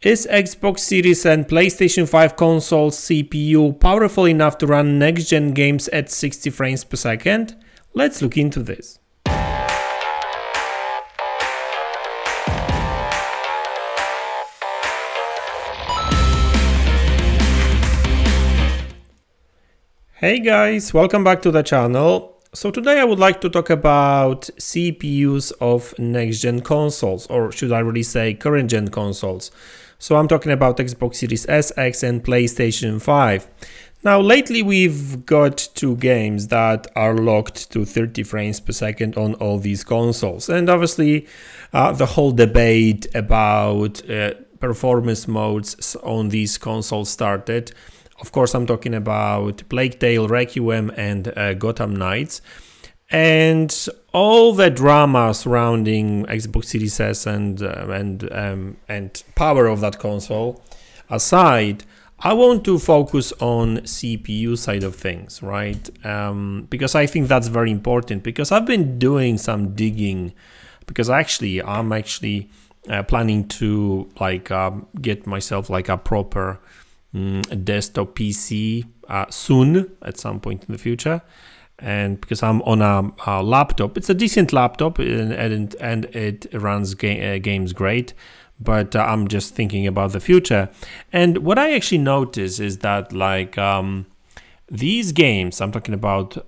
Is Xbox Series and PlayStation 5 console CPU powerful enough to run next-gen games at 60 frames per second? Let's look into this. Hey guys, welcome back to the channel. So today I would like to talk about CPUs of next-gen consoles, or should I really say current-gen consoles. So I'm talking about Xbox Series S, X and PlayStation 5. Now lately we've got two games that are locked to 30 frames per second on all these consoles. And obviously the whole debate about performance modes on these consoles started. Of course, I'm talking about Plague Tale, Requiem and Gotham Knights. And all the drama surrounding Xbox Series S and power of that console aside, I want to focus on CPU side of things, right? Because I think that's very important, because I've been doing some digging, because I'm actually planning to get myself like a proper desktop PC soon at some point in the future. And because I'm on a laptop, it's a decent laptop and it runs games great, but I'm just thinking about the future. And what I actually notice is that these games, I'm talking about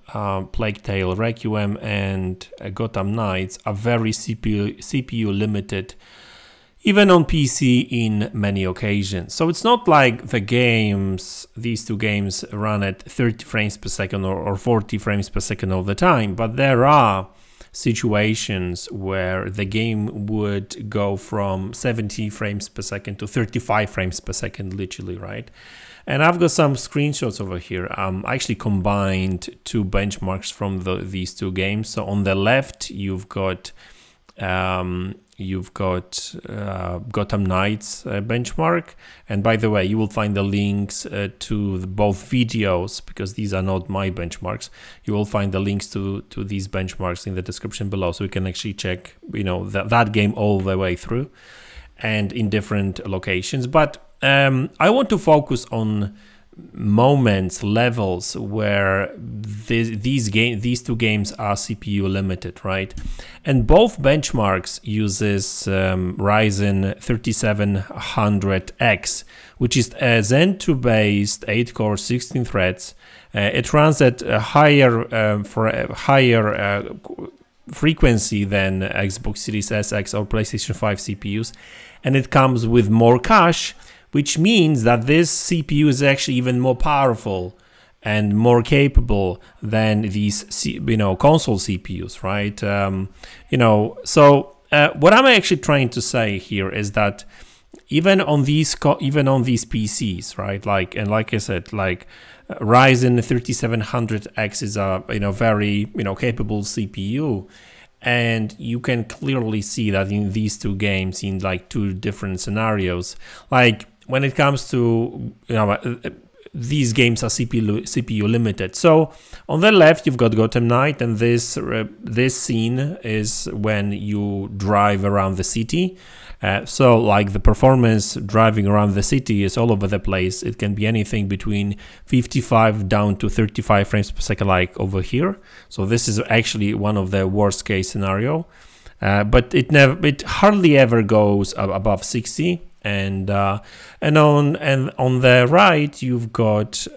Plague Tale, Requiem and Gotham Knights, are very CPU limited, even on PC in many occasions. So it's not like these two games run at 30 frames per second or 40 frames per second all the time, but there are situations where the game would go from 70 frames per second to 35 frames per second, literally, right? And I've got some screenshots over here. I actually combined two benchmarks from these two games. So on the left, you've got Gotham Knights benchmark, and by the way, you will find the links to both videos, because these are not my benchmarks. You will find the links to these benchmarks in the description below, so you can actually check that game all the way through and in different locations. But I want to focus on moments, levels where these two games are CPU limited, right? And both benchmarks uses Ryzen 3700X, which is a Zen 2 based 8-core 16 threads. It runs at a higher frequency than Xbox Series S, X or PlayStation 5 CPUs, and it comes with more cache, which means that this CPU is actually even more powerful and more capable than these console CPUs, right? So what I'm actually trying to say here is that even on these PCs, right? Like I said, Ryzen 3700X is a very capable CPU. And you can clearly see that in these two games, in two different scenarios, when it comes to these games are CPU limited. So on the left you've got Gotham Knight, and this scene is when you drive around the city. So the performance driving around the city is all over the place. It can be anything between 55 down to 35 frames per second, like over here. So this is actually one of the worst case scenario, but it hardly ever goes above 60. And on the right you've got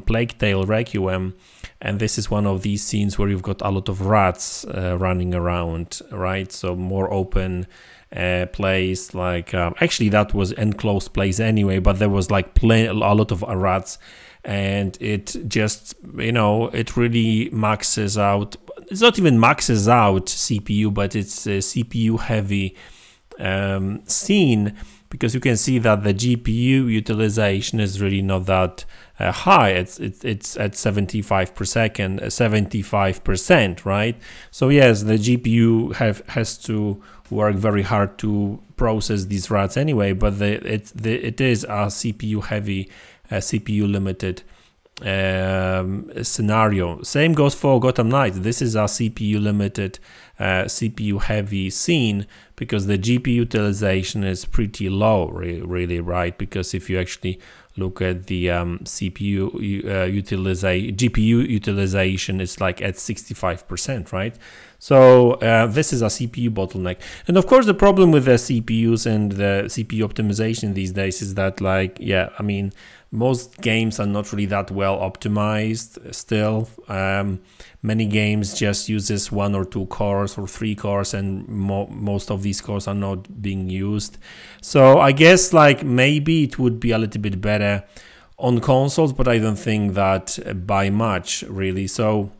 Plague Tale Requiem, and this is one of these scenes where you've got a lot of rats running around, right? So more open place, actually that was enclosed place anyway, but there was a lot of rats, and it just it really maxes out. It's not even maxes out CPU, but it's a CPU heavy scene, because you can see that the GPU utilization is really not that high. It's at 75%, right? So yes, the GPU has to work very hard to process these rats anyway, but it is a CPU heavy, CPU limited scenario. Same goes for Gotham Knights. This is a CPU limited, CPU heavy scene, because the GPU utilization is pretty low, really, right? Because if you actually look at the GPU utilization, it's like at 65%, right? So this is a CPU bottleneck. And of course, the problem with the CPUs and the CPU optimization these days is that, like, yeah, I mean, most games are not really that well optimized still. Many games just uses 1 or 2 cores or 3 cores, and most of these cores are not being used. So I guess like maybe it would be a little bit better on consoles, but I don't think that by much really. So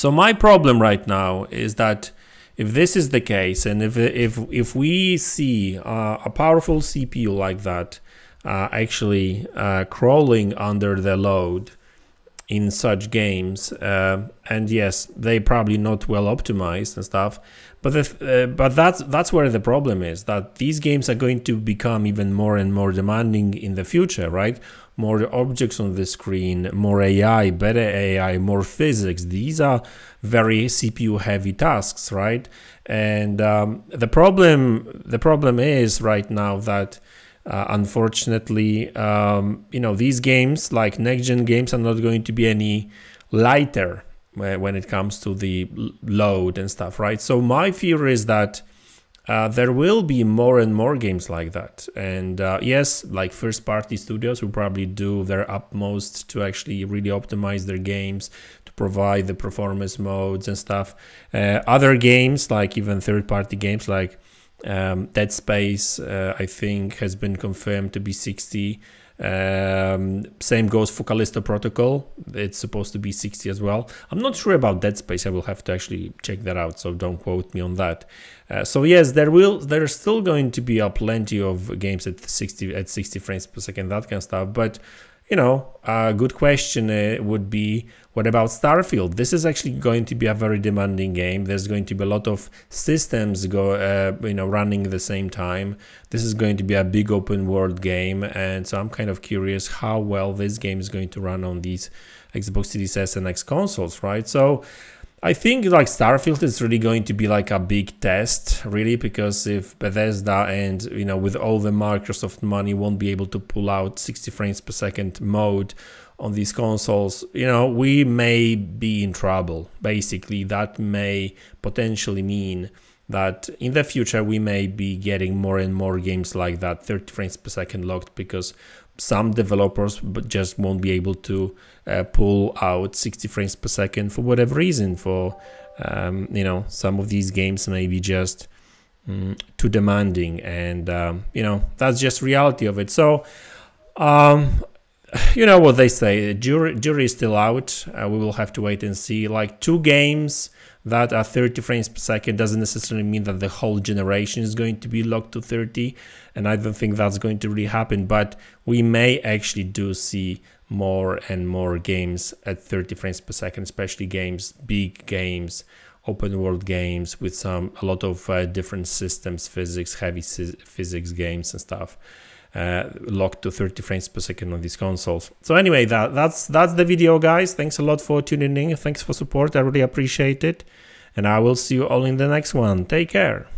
my problem right now is that if this is the case, and if we see a powerful CPU like that actually crawling under the load in such games, and yes, they probably not well optimized and stuff, but that's where the problem is, that these games are going to become even more and more demanding in the future, right? More objects on the screen, more AI, better AI, more physics. These are very CPU heavy tasks, right? And the problem is right now that unfortunately, you know, these games, like next-gen games, are not going to be any lighter when it comes to the load and stuff, right? So my fear is that there will be more and more games like that. And yes, like first-party studios will probably do their utmost to actually really optimize their games, to provide the performance modes and stuff. Other games, like even third-party games, like Dead Space, I think has been confirmed to be 60. Same goes for Callisto Protocol. It's supposed to be 60 as well. I'm not sure about Dead Space. I will have to actually check that out, so don't quote me on that. So yes, there's still going to be plenty of games at 60 frames per second, that kind of stuff. But you know, a good question would be, what about Starfield? This is actually going to be a very demanding game. There's going to be a lot of systems running at the same time. This is going to be a big open world game, and so I'm kind of curious how well this game is going to run on these Xbox Series S and X consoles, right? So I think like Starfield is really going to be like a big test, really, because if Bethesda and, you know, with all the Microsoft money won't be able to pull out 60 frames per second mode on these consoles, you know, we may be in trouble. Basically, that may potentially mean that in the future we may be getting more and more games like that, 30 frames per second locked, because some developers just won't be able to pull out 60 frames per second for whatever reason. For you know, some of these games may be just too demanding, and you know, that's just reality of it. So you know what they say, jury is still out. We will have to wait and see. Like 2 games that are 30 frames per second doesn't necessarily mean that the whole generation is going to be locked to 30, and I don't think that's going to really happen, but we may actually do see more and more games at 30 frames per second, especially games, big games, open world games with a lot of different systems, physics, heavy physics games and stuff, locked to 30 frames per second on these consoles. So anyway, that's the video, guys. Thanks a lot for tuning in. Thanks for support. I really appreciate it. And I will see you all in the next one. Take care.